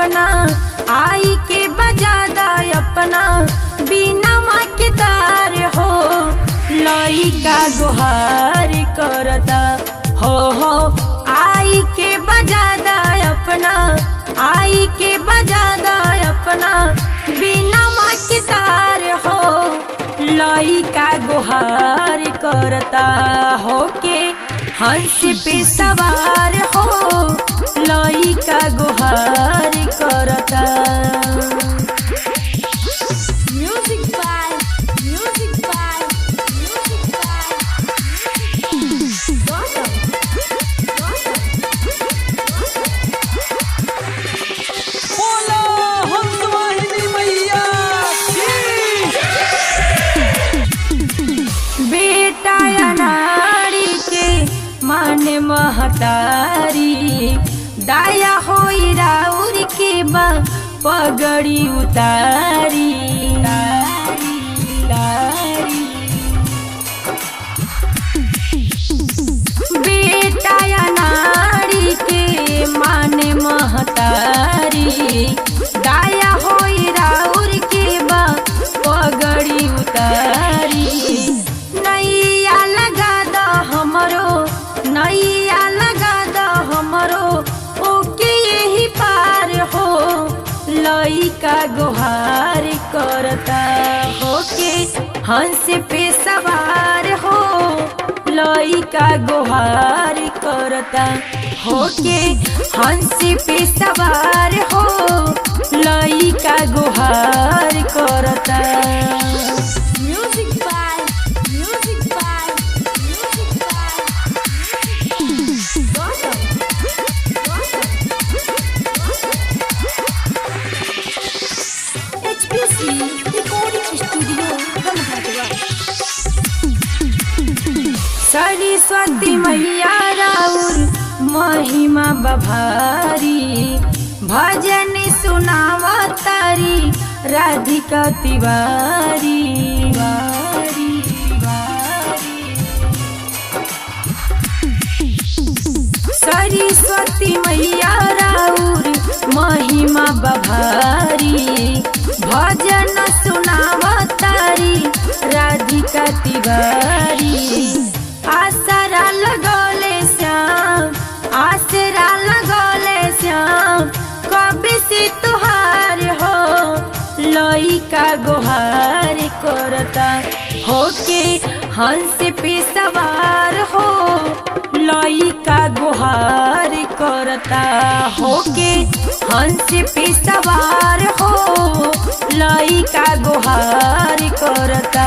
अपना आई के बजादा अपना बिना माँ के तार हो लइका गुहार करता हो आई के बजादा अपना आई के बजादा अपना बिना माँ के तार हो लइका गुहार करता हो के हंस पे सवार हो लइका गुहार करता। म्यूजिक बाय बोलो हंस वाहिनी मैया बेटा नारी के माने महतारी दाया होई राउर के बा पगड़ी उतारी बेटा नारी के माने महतारी दाया होई राउर के बा पगड़ी उतारी नैया लगा द हमरो नैया लगा द हमरो ओके यही पार हो लइका गुहार करता होके हंस पे सवार हो लइका गुहार करता होके हंस पे सवार हो लइका गुहार करता। म्यूजिक बाय सरस्वती मैया राउर महिमा बभारी भजन सुनावा तारी राधिका तिवारी सरस्वती मैया राउर महिमा बभारी भजन सुनावा तारी राधिका तिवारी आसरा लगौले श्याम आसरा लगौले श्याम कभी से तुहार हो लइका गुहार करता होके हंस पे सवार हो लइका गुहार करता होके हंस पे सवार हो लइका गुहार करता।